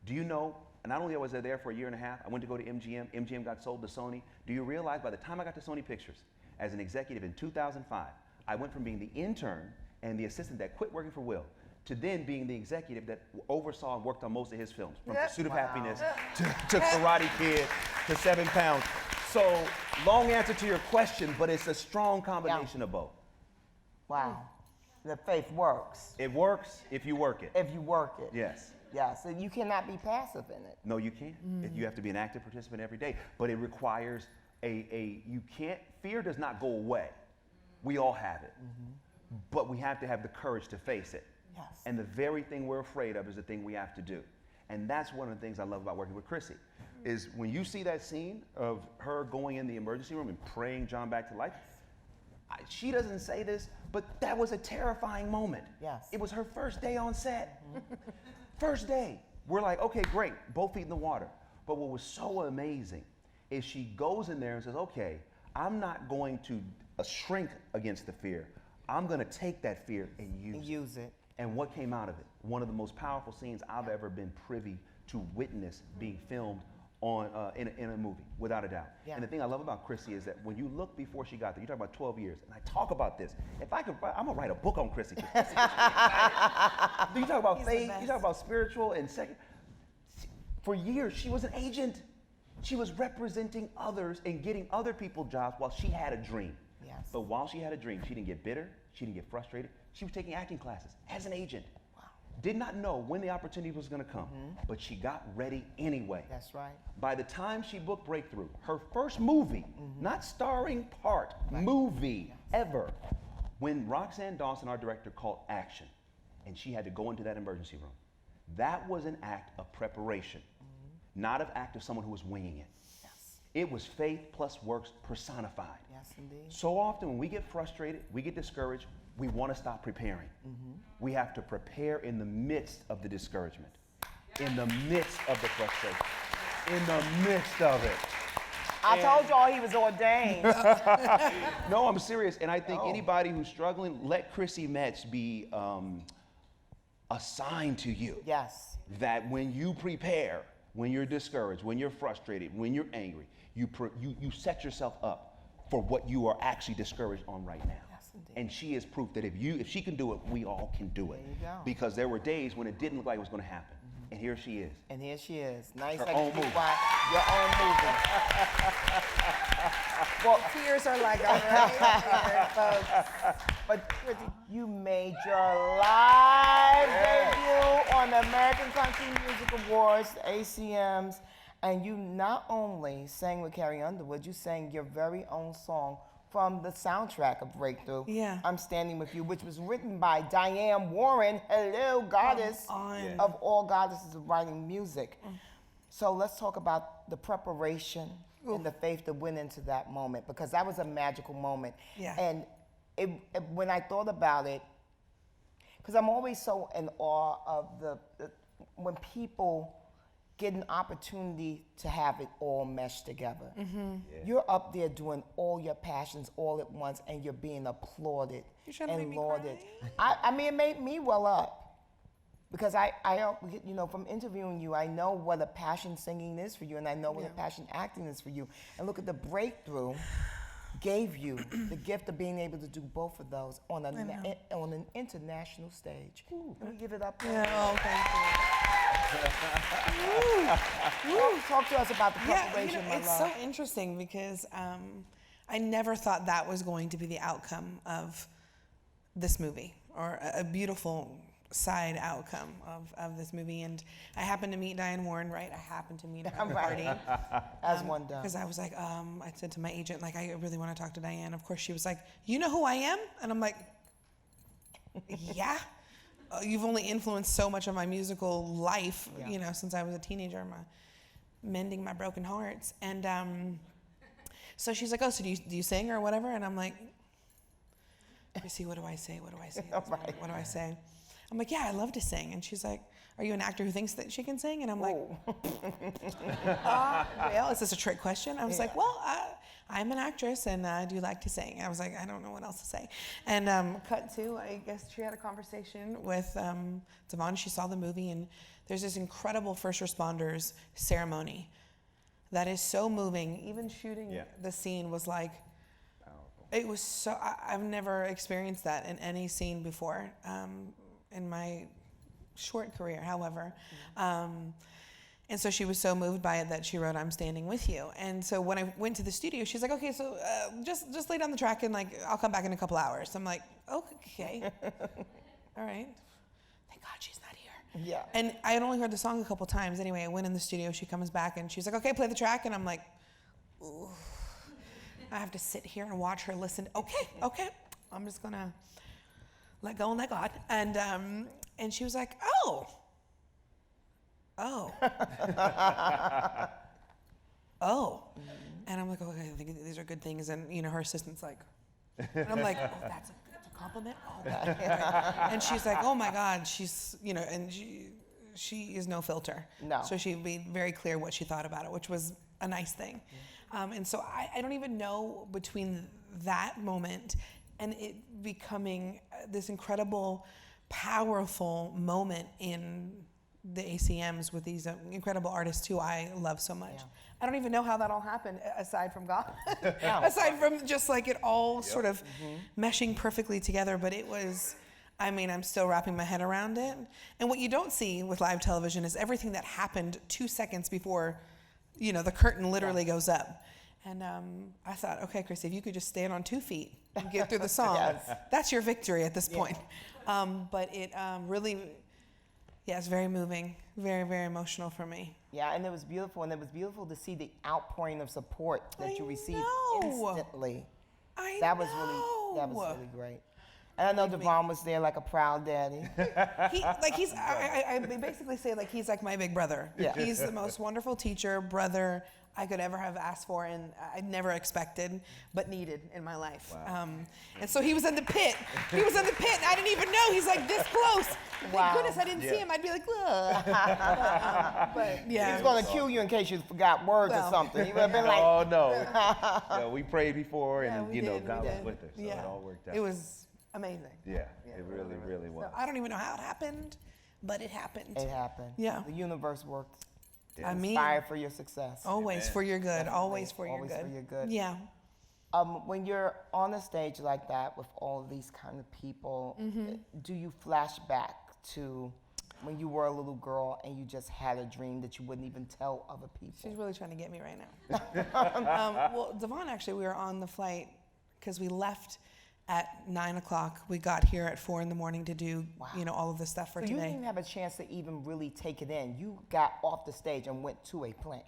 Do you know, not only was I there for a year and a half, I went to go to MGM. MGM got sold to Sony. Do you realize by the time I got to Sony Pictures, as an executive in 2005, I went from being the intern and the assistant that quit working for Will to then being the executive that oversaw and worked on most of his films, from Pursuit of Happiness to Karate Kid to 7 Pounds. So, long answer to your question, but it's a strong combination of both. Wow. The faith works. It works if you work it. If you work it. Yes. Yeah, so you cannot be passive in it. No, you can't. You have to be an active participant every day. But it requires fear does not go away. We all have it. But we have to have the courage to face it. Yes. And the very thing we're afraid of is the thing we have to do. And that's one of the things I love about working with Chrissy, is when you see that scene of her going in the emergency room and praying John back to life, she doesn't say this, but that was a terrifying moment. Yes. It was her first day on set. First day. We're like, okay, great, both feet in the water. But what was so amazing is she goes in there and says, okay, I'm not going to shrink against the fear. I'm going to take that fear and use it. And what came out of it? One of the most powerful scenes I've ever been privy to witness being filmed on in a movie, without a doubt. Yeah. And the thing I love about Chrissy is that when you look before she got there, you talk about 12 years, and I talk about this. If I could, I'm gonna write a book on Chrissy. You talk about He's faith, you talk about spiritual, and second. For years, she was an agent. She was representing others and getting other people jobs while she had a dream. Yes. But while she had a dream, she didn't get bitter, she didn't get frustrated. She was taking acting classes as an agent. Wow. Did not know when the opportunity was going to come, but she got ready anyway. That's right. By the time she booked Breakthrough, her first movie, not starring part, movie ever, when Roxanne Dawson, our director, called action, and she had to go into that emergency room, that was an act of preparation, not an act of someone who was winging it. Yes. It was faith plus works personified. Yes, indeed. So often when we get frustrated, we get discouraged, we want to stop preparing. We have to prepare in the midst of the discouragement, in the midst of the frustration, in the midst of it. I told y'all he was ordained. No, I'm serious. And I think anybody who's struggling, let Chrissy Metz be assigned to you. Yes. That when you prepare, when you're discouraged, when you're frustrated, when you're angry, you set yourself up for what you are actually discouraged on right now. Yes, indeed. And she is proof that if she can do it, we all can do it. There you go. Because there were days when it didn't look like it was going to happen. And here she is. And here she is. Nice Her like own you movie. find your own movie. Well, tears are like already here, folks. But Chrissy, you made your live debut on the American Country Music Awards, the ACMs, and you not only sang with Carrie Underwood, you sang your very own song from the soundtrack of Breakthrough. Yeah. I'm Standing With You, which was written by Diane Warren, hello, goddess of all goddesses of writing music. So let's talk about the preparation and the faith that went into that moment, because that was a magical moment. Yeah. And when I thought about it, because I'm always so in awe of when people get an opportunity to have it all meshed together. You're up there doing all your passions all at once, and you're being applauded You're trying to make and me lauded. cry? I mean, it made me well up, because you know, from interviewing you, I know what a passion singing is for you, and I know what a passion acting is for you. And look at the breakthrough gave you the gift of being able to do both of those on an international stage. Can we give it up? Oh, thank you. Talk to us about the preparation, you know, it's so interesting because I never thought that was going to be the outcome of this movie, or a beautiful side outcome of this movie. And I happened to meet Diane Warren, right? I happened to meet her at a party. As one does. Because I was like, I said to my agent, like, I really want to talk to Diane. Of course, she was like, you know who I am? And I'm like, yeah. You've only influenced so much of my musical life, you know, since I was a teenager, mending my broken hearts. And so she's like, oh, so do you sing or whatever? And I'm like, Chrissy, what do I say? What do I say? What do I say? I'm like, yeah, I love to sing. And she's like, are you an actor who thinks that she can sing? And I'm like, well, is this a trick question? I was like, well, I'm an actress and I do like to sing. I was like, I don't know what else to say. And cut to, I guess she had a conversation with DeVon. She saw the movie, and there's this incredible first responders ceremony that is so moving. Even shooting the scene was like, it was so, I've never experienced that in any scene before in my short career, however. And so she was so moved by it that she wrote, I'm standing with you. And so when I went to the studio, she's like, okay, so just lay down the track and like, I'll come back in a couple hours. I'm like, okay, all right. Thank God she's not here. Yeah. And I had only heard the song a couple times. Anyway, I went in the studio, she comes back and she's like, okay, play the track. And I'm like, ooh. I have to sit here and watch her listen. Okay. I'm just gonna let go and let God. And she was like, oh. And I'm like, okay, I think these are good things. And you know, her assistant's like, and I'm like, oh, that's a compliment. Oh, and she's like, oh my God, she's, you know, and she is no filter. No. So she made very clear what she thought about it, which was a nice thing. And so I don't even know between that moment and it becoming this incredible, powerful moment in the ACMs with these incredible artists who I love so much. Yeah. I don't even know how that all happened, aside from God. Aside from just like it all sort of meshing perfectly together. But it was, I mean, I'm still wrapping my head around it. And what you don't see with live television is everything that happened 2 seconds before, you know, the curtain literally goes up. And I thought, okay, Chrissy, if you could just stand on 2 feet and get through the song, that's your victory at this point. But it really, it's very moving, very, very emotional for me. Yeah, and it was beautiful, and it was beautiful to see the outpouring of support that you received instantly. That was really great. And I know DeVon was there like a proud daddy. I basically say like he's like my big brother. Yeah. He's the most wonderful teacher, brother I could ever have asked for, and I never expected, but needed in my life. Wow. And so he was in the pit. He was in the pit, and I didn't even know. He's like this close. Thank goodness I didn't see him. I'd be like, ugh. But yeah. He was going to cue you in case you forgot words or something. He would have been like, oh, no. Yeah, we prayed before, and God was with us, so it all worked out. It was amazing. Yeah, it really, really was. So I don't even know how it happened, but it happened. It happened. Yeah. The universe worked. Yeah. I mean, inspired for your success. Always for your good. Always for your good. Always for your good. Yeah. When you're on a stage like that with all of these kind of people, do you flash back to when you were a little girl and you just had a dream that you wouldn't even tell other people? She's really trying to get me right now. Well, DeVon, actually, we were on the flight because we left at 9 o'clock. We got here at 4 in the morning to do, all of this stuff for today. So you didn't have a chance to even really take it in. You got off the stage and went to a plane.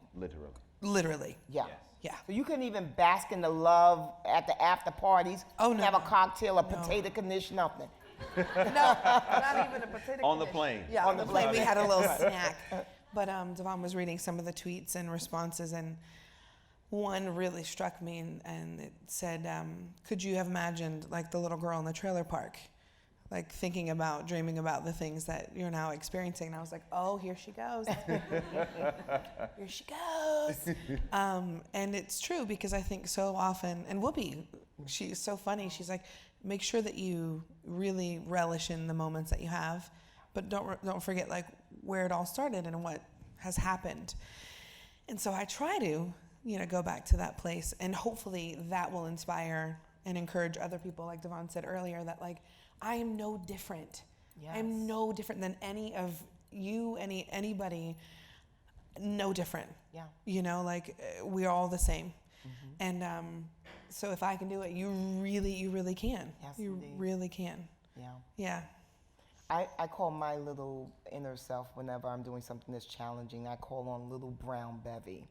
Literally. Yeah. Yes. Yeah. So you couldn't even bask in the love at the after parties. Oh, no. Have a cocktail, a potato knish, nothing. No, not even a potato On the plane. Yeah, on the plane we had a little snack. But DeVon was reading some of the tweets and responses, and one really struck me, and it said, could you have imagined like the little girl in the trailer park, like thinking about, dreaming about the things that you're now experiencing? And I was like, oh, here she goes. Here she goes. And it's true, because I think so often, and Whoopi, she's so funny. She's like, make sure that you really relish in the moments that you have, but don't forget like where it all started and what has happened. And so I try to, go back to that place, and hopefully that will inspire and encourage other people, like DeVon said earlier, that like, I am no different. Yes. I'm no different than any of you, anybody, no different. Yeah. Like we're all the same. And so if I can do it, you really can. Yes, you indeed. really can. Yeah. Yeah. I call my little inner self whenever I'm doing something that's challenging. I call on little brown Bevy.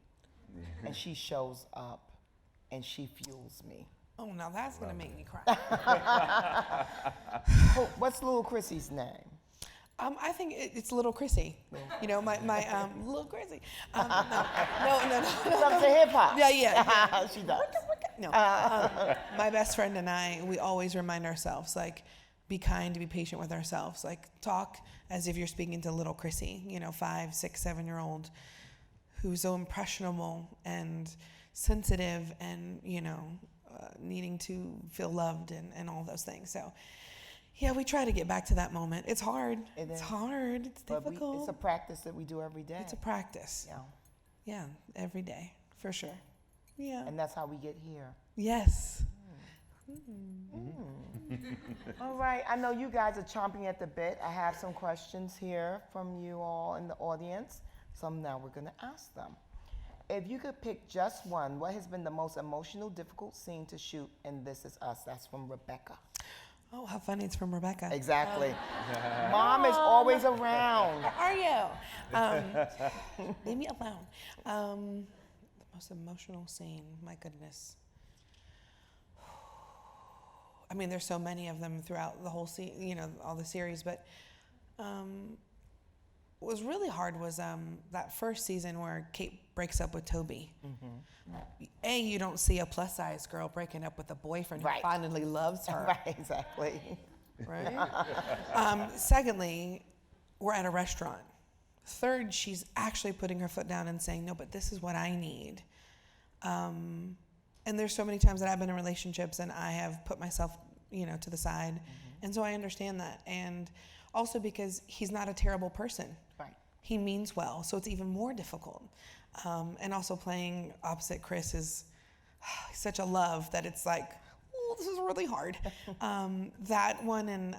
And she shows up and she fuels me. Oh, now that's going to make me cry. Oh, what's little Chrissy's name? I think it's Little Chrissy. My Little Chrissy. No. Some to hip hop. Yeah. She does. No. My best friend and I, we always remind ourselves, like, be kind, to be patient with ourselves. Like, talk as if you're speaking to little Chrissy, 5, 6, 7-year-old, who's so impressionable and sensitive and, needing to feel loved and all those things. So, yeah, we try to get back to that moment. It's hard. It's hard. It's difficult. It's a practice that we do every day. It's a practice. Yeah. Yeah, every day, for sure. Yeah. And that's how we get here. Yes. All right. I know you guys are chomping at the bit. I have some questions here from you all in the audience. So now we're going to ask them. If you could pick just one, what has been the most emotional, difficult scene to shoot in This Is Us? That's from Rebecca. Oh, how funny. It's from Rebecca. Exactly. Mom is always around. How are you? Leave me alone. The most emotional scene, my goodness. I mean, there's so many of them throughout the whole all the series, but what was really hard was that first season where Kate breaks up with Toby. A, you don't see a plus-size girl breaking up with a boyfriend who finally loves her. Right, exactly. Right? Secondly, we're at a restaurant. Third, she's actually putting her foot down and saying, no, but this is what I need. And there's so many times that I've been in relationships and I have put myself, to the side. And so I understand that. And also because he's not a terrible person. Right. He means well, so it's even more difficult. And also playing opposite Chris is such a love that it's like, oh, this is really hard. That one, and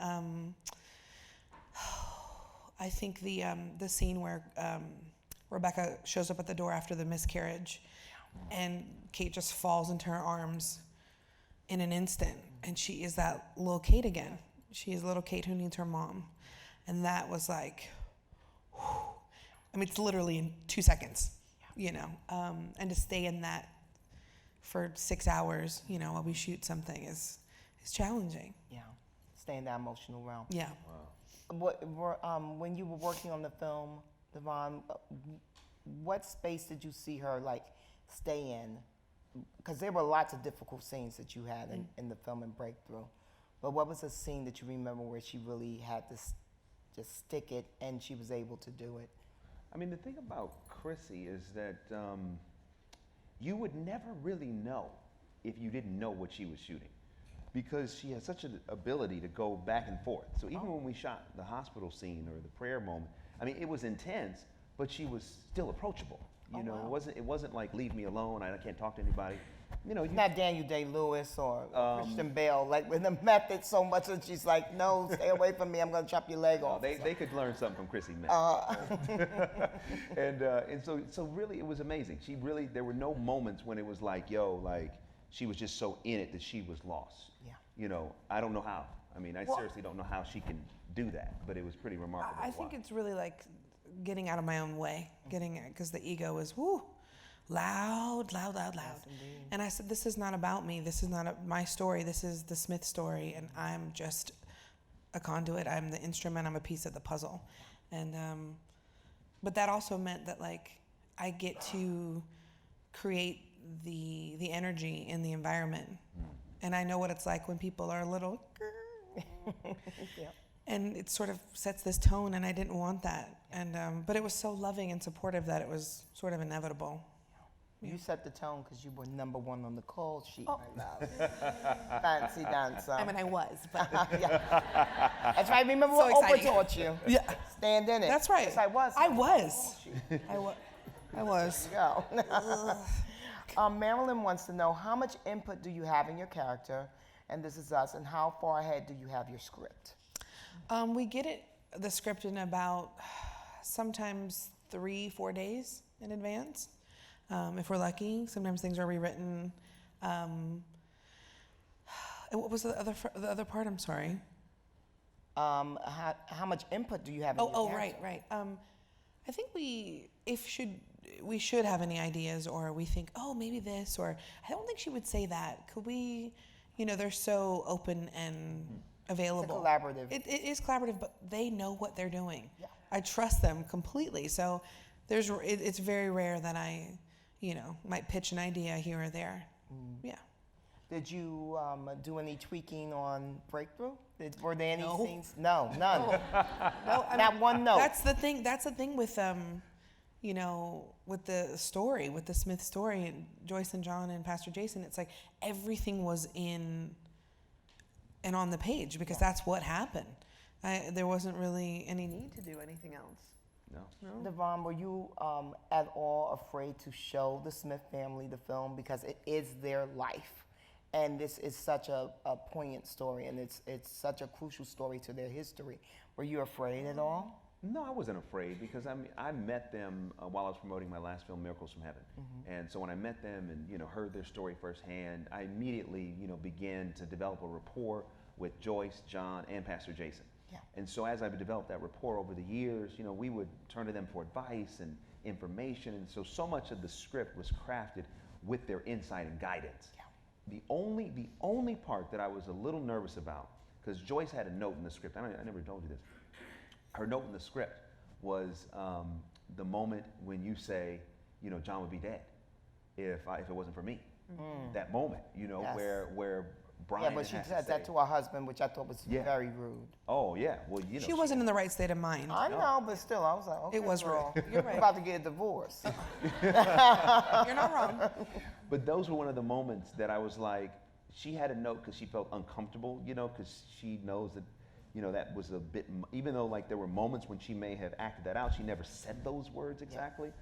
I think the scene where Rebecca shows up at the door after the miscarriage, and Kate just falls into her arms in an instant, and she is that little Kate again. She is little Kate who needs her mom, and that was like, whew. I mean, it's literally in 2 seconds, and to stay in that for 6 hours, while we shoot something is challenging. Yeah, stay in that emotional realm. Yeah. When you were working on the film, DeVon, what space did you see her stay in? Because there were lots of difficult scenes that you had in the film and Breakthrough. But what was a scene that you remember where she really had to just stick it and she was able to do it? I mean, the thing about Chrissy is that you would never really know if you didn't know what she was shooting, because she has such an ability to go back and forth. So even when we shot the hospital scene or the prayer moment, I mean, it was intense, but she was still approachable. Wow. It wasn't like leave me alone, I can't talk to anybody. Not Daniel Day-Lewis or Christian Bale, with the method so much that she's like, no, stay away from me, I'm going to chop your leg off. They could learn something from Chrissy Metz. And so really it was amazing. There were no moments when it was like, she was just so in it that she was lost. Yeah. I don't know how. I mean, I seriously don't know how she can do that, but it was pretty remarkable. I think it's really like getting out of my own way, because the ego is loud. Yes, And I said, this is not about me. This is not my story. This is the Smith story, and I'm just a conduit. I'm the instrument. I'm a piece of the puzzle. And but that also meant that I get to create the energy in the environment, and I know what it's like when people are a little. Yeah. And it sort of sets this tone, and I didn't want that. And but it was so loving and supportive that it was sort of inevitable. You set the tone because you were number one on the call sheet, my love. Fancy dancer. I mean, I was, but Yeah. That's right. Remember So what Oprah exciting. taught you? yeah, Stand in it. that's right. Yes, I was. I was. I was. Go. Marilyn wants to know, how much input do you have in your character, and this is us, and how far ahead do you have your script? We get the script in about sometimes 3-4 days in advance. If we're lucky, sometimes things are rewritten. What was the other part? I'm sorry. How much input do you have in your character? Right. I think we should have any ideas, or we think, oh, maybe this, or I don't think she would say that. Could we, they're so open and available. It's collaborative. It is collaborative, but they know what they're doing. Yeah. I trust them completely. So it's very rare that I, might pitch an idea here or there. Yeah. Did you do any tweaking on Breakthrough? Were there any No. scenes? No, none. No, Not one note. That's the thing with with the story, with the Smith story, and Joyce and John and Pastor Jason. It's like everything was in and on the page because that's what happened. There wasn't really any need to do anything else. No. DeVon, were you at all afraid to show the Smith family the film, because it is their life, and this is such a poignant story, and it's such a crucial story to their history? Were you afraid at all? No, I wasn't afraid, because I met them while I was promoting my last film, Miracles from Heaven. And so when I met them and heard their story firsthand, I immediately began to develop a rapport with Joyce, John, and Pastor Jason. Yeah. And so as I've developed that rapport over the years, we would turn to them for advice and information, and so much of the script was crafted with their insight and guidance. Yeah. The only part that I was a little nervous about, because Joyce had a note in the script. I never told you this. Her note in the script was the moment when you say, John would be dead if it wasn't for me. That moment, Yes. where Brian. Yeah, but she said that to her husband, which I thought was very rude. Oh yeah, well She wasn't in the right state of mind. I know, but still, I was like, okay, It was girl, rude. You're right. we're about to get a divorce. You're not wrong. But those were one of the moments that I was like, she had a note because she felt uncomfortable, because she knows that, that was a bit, even though like there were moments when she may have acted that out, she never said those words exactly.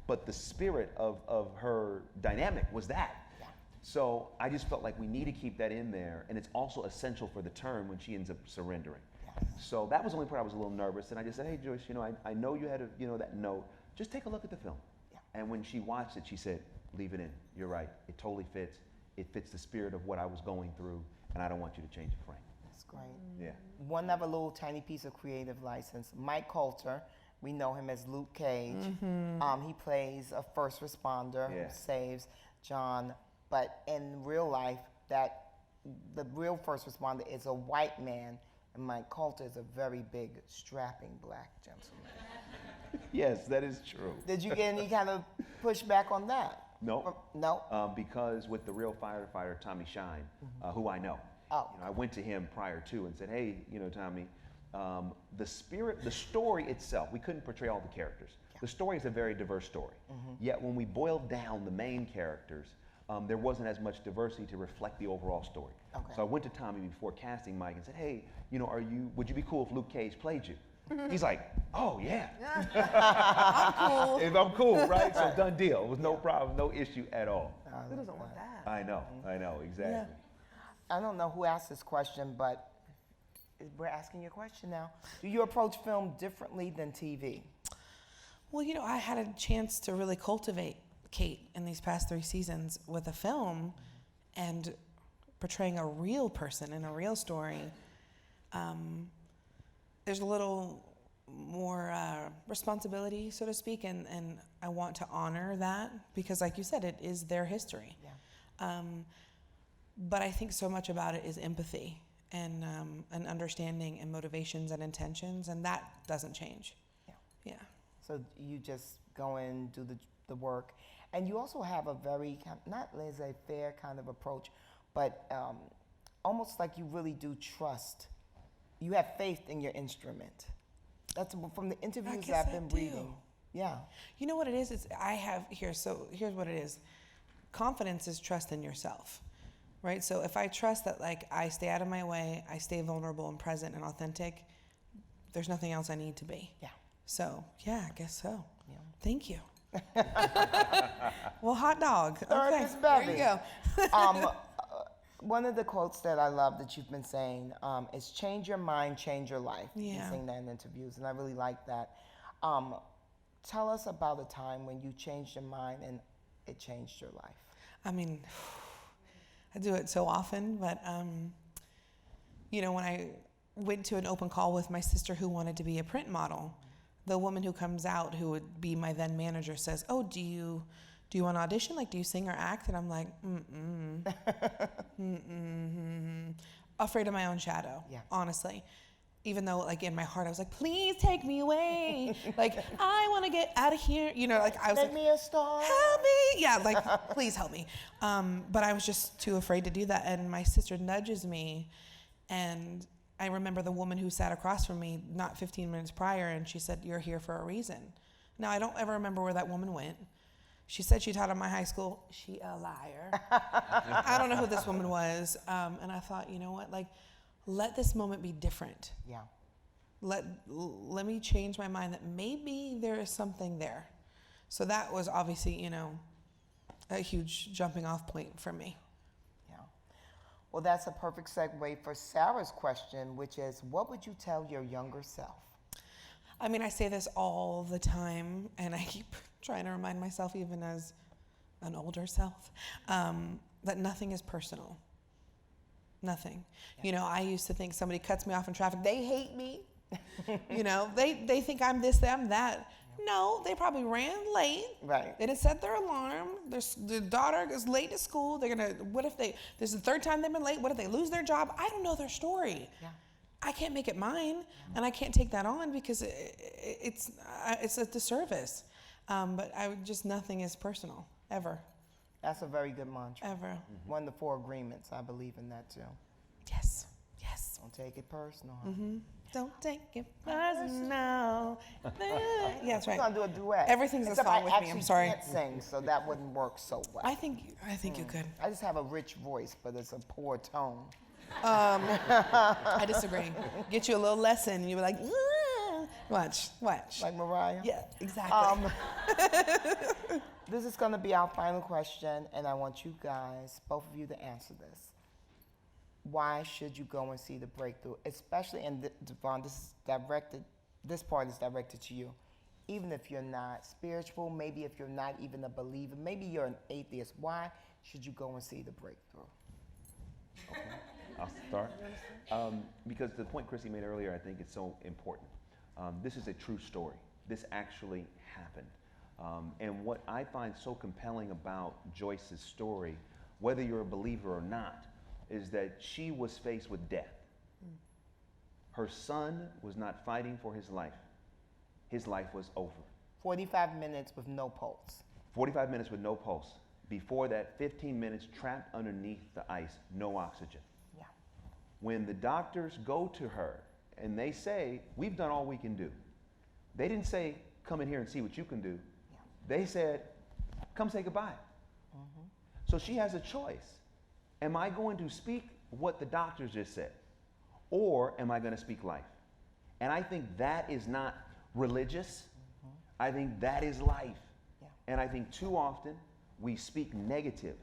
But the spirit of her dynamic was that. Yeah. So I just felt like we need to keep that in there, and it's also essential for the turn when she ends up surrendering. Yes. So that was the only part I was a little nervous, and I just said, hey Joyce, I know you had that note. Just take a look at the film. Yeah. And when she watched it, she said, leave it in. You're right. It totally fits. It fits the spirit of what I was going through, and I don't want you to change the frame. That's great. Yeah. One other little tiny piece of creative license. Mike Coulter, we know him as Luke Cage. He plays a first responder who saves John, but in real life, the real first responder is a white man, and Mike Coulter is a very big, strapping black gentleman. Yes, that is true. Did you get any kind of pushback on that? No. No? Because with the real firefighter, Tommy Shine, who I know, I went to him prior to and said, hey, Tommy, the story itself, we couldn't portray all the characters. Yeah. The story is a very diverse story. Yet when we boiled down the main characters, there wasn't as much diversity to reflect the overall story. Okay. So I went to Tommy before casting Mike and said, hey, would you be cool if Luke Cage played you? He's like, oh yeah. I'm cool. If I'm cool, right? So done deal. It was no problem, no issue at all. Who doesn't want that? I know, exactly. Yeah. I don't know who asked this question, but we're asking you a question now. Do you approach film differently than TV? Well, I had a chance to really cultivate Kate in these past 3 seasons with a film and portraying a real person in a real story. There's a little more responsibility, so to speak, and I want to honor that because, like you said, it is their history. Yeah. But I think so much about it is empathy and understanding and motivations and intentions, and that doesn't change. Yeah. So you just go and do the work. And you also have a very, not laissez-faire kind of approach, but almost like you really do trust. You have faith in your instrument. That's from the interviews I've been reading. Yeah. You know what it is? Here's what it is. Confidence is trust in yourself, right? So if I trust that, like, I stay out of my way, I stay vulnerable and present and authentic, there's nothing else I need to be. Yeah. So, yeah, I guess so. Yeah. Thank you. Well, hot dog. Third Okay, is there Bevy. you go. One of the quotes that I love that you've been saying is change your mind, change your life. You've Yeah. been saying that in interviews, and I really like that. Tell us about a time when you changed your mind and it changed your life. I mean, I do it so often, but, you know, when I went to an open call with my sister who wanted to be a print model, the woman who comes out, who would be my then manager, says, "Oh, do you want to audition? Like, do you sing or act?" And I'm like, afraid of my own shadow, Yeah. honestly. Even though, like, in my heart, I was like, please take me away. Like, I want to get out of here. You know, like, I was Make like, me a star. help me. Yeah, like, please help me. But I was just too afraid to do that. And my sister nudges me, and I remember the woman who sat across from me not 15 minutes prior, and she said, "You're here for a reason." Now, I don't ever remember where that woman went. She said she taught at my high school. She a liar. I don't know who this woman was. And I thought, you know what? Like, let this moment be different. Yeah. Let me change my mind that maybe there is something there. So that was obviously, you know, a huge jumping off point for me. Yeah. Well, that's a perfect segue for Sarah's question, which is, what would you tell your younger self? I mean, I say this all the time, and I keep trying to remind myself, even as an older self, that nothing is personal. Nothing. Yeah. You know, I used to think somebody cuts me off in traffic, they hate me. You know, they think I'm this, I'm that. Yeah. No, they probably ran late. Right. They didn't set their alarm. Their daughter is late to school. This is the third time they've been late. What if they lose their job? I don't know their story. Yeah. I can't make it mine, and I can't take that on because it's a disservice. But nothing is personal, ever. That's a very good mantra. Ever. Mm-hmm. One of the 4 agreements, I believe in that too. Yes, yes. Don't take it personal. Mm-hmm. Don't take it personal. Yeah, that's right. We're gonna do a duet. Everything's a song with me. I'm sorry. I can't sing, so that wouldn't work so well. I think you could. I just have a rich voice, but it's a poor tone. I disagree. Get you a little lesson, and you were like, watch. Like Mariah? Yeah, exactly. This is going to be our final question, and I want you guys, both of you, to answer this. Why should you go and see The Breakthrough? Especially, and DeVon, this part is directed to you. Even if you're not spiritual, maybe if you're not even a believer, maybe you're an atheist, why should you go and see The Breakthrough? Okay. I'll start. Because the point Chrissy made earlier, I think it's so important. This is a true story. This actually happened. And what I find so compelling about Joyce's story, whether you're a believer or not, is that she was faced with death. Her son was not fighting for his life. His life was over. 45 minutes with no pulse. 45 minutes with no pulse. Before that, 15 minutes trapped underneath the ice, no oxygen. Yeah. When the doctors go to her and they say, "We've done all we can do," they didn't say, "Come in here and see what you can do." Yeah. They said, "Come say goodbye." Mm-hmm. So she has a choice. Am I going to speak what the doctors just said? Or am I going to speak life? And I think that is not religious. Mm-hmm. I think that is life. Yeah. And I think too often we speak negative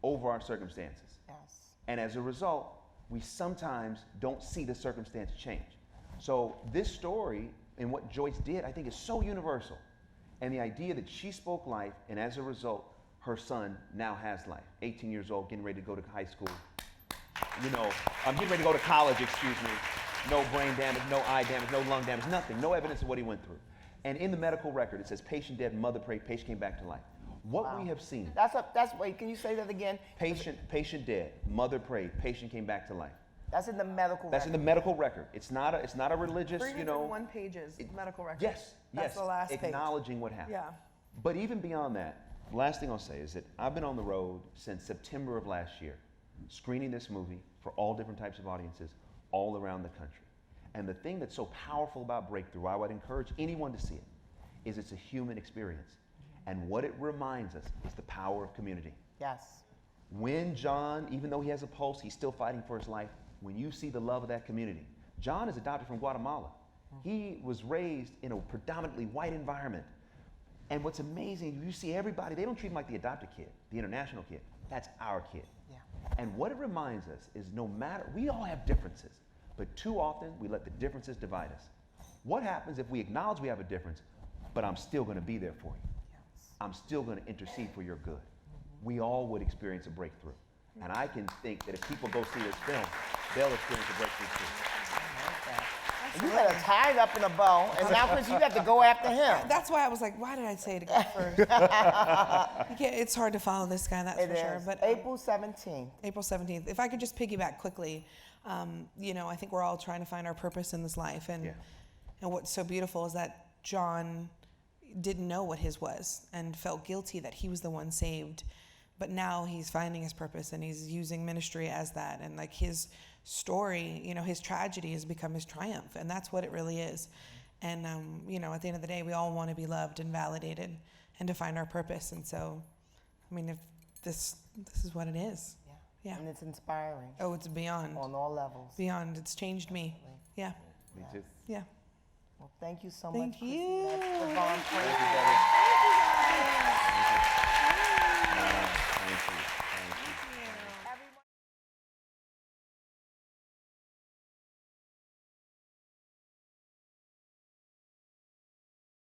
over our circumstances. Yes. And as a result, we sometimes don't see the circumstance change. So this story and what Joyce did, I think, is so universal. And the idea that she spoke life, and as a result, her son now has life. 18 years old, getting ready to go to high school. You know, I'm getting ready to go to college, excuse me. No brain damage, no eye damage, no lung damage, nothing. No evidence of what he went through. And in the medical record, it says patient dead, mother prayed, patient came back to life. What we have seen. Wait, can you say that again? Patient dead, mother prayed, patient came back to life. That's in the medical record. That's in the medical record. It's not a religious, 301 pages medical record. Yes, That's the last page. Acknowledging what happened. Yeah. But even beyond that, the last thing I'll say is that I've been on the road since September of last year, screening this movie for all different types of audiences all around the country. And the thing that's so powerful about Breakthrough, I would encourage anyone to see it, is it's a human experience. And what it reminds us is the power of community. Yes. When John, even though he has a pulse, he's still fighting for his life, when you see the love of that community. John is adopted from Guatemala. He was raised in a predominantly white environment. And what's amazing, you see everybody, they don't treat him like the adopted kid, the international kid. That's our kid. Yeah. And what it reminds us is no matter, we all have differences, but too often we let the differences divide us. What happens if we acknowledge we have a difference, but I'm still going to be there for you? Yes. I'm still going to intercede for your good. We all would experience a breakthrough. And I can think that if people go see this film, they'll experience a breakthrough too. And you had to tie it up in a bow, and now, Chris, you have to go after him. That's why I was like, why did I say to go first? It's hard to follow this guy, that's It for is. sure. But April 17th. April 17th. If I could just piggyback quickly, I think we're all trying to find our purpose in this life. And what's so beautiful is that John didn't know what his was and felt guilty that he was the one saved. But now he's finding his purpose and he's using ministry as that. And like his story, his tragedy has become his triumph. And that's what it really is. And, at the end of the day, we all want to be loved and validated and to find our purpose. And so, if this is what it is. Yeah. And it's inspiring. Oh, it's beyond. On all levels. Beyond. It's changed me. Yeah. Me too. Yeah. Well, thank you so Thank much, Chrissy you. Metz, DeVon Thank you, Franklin. brother.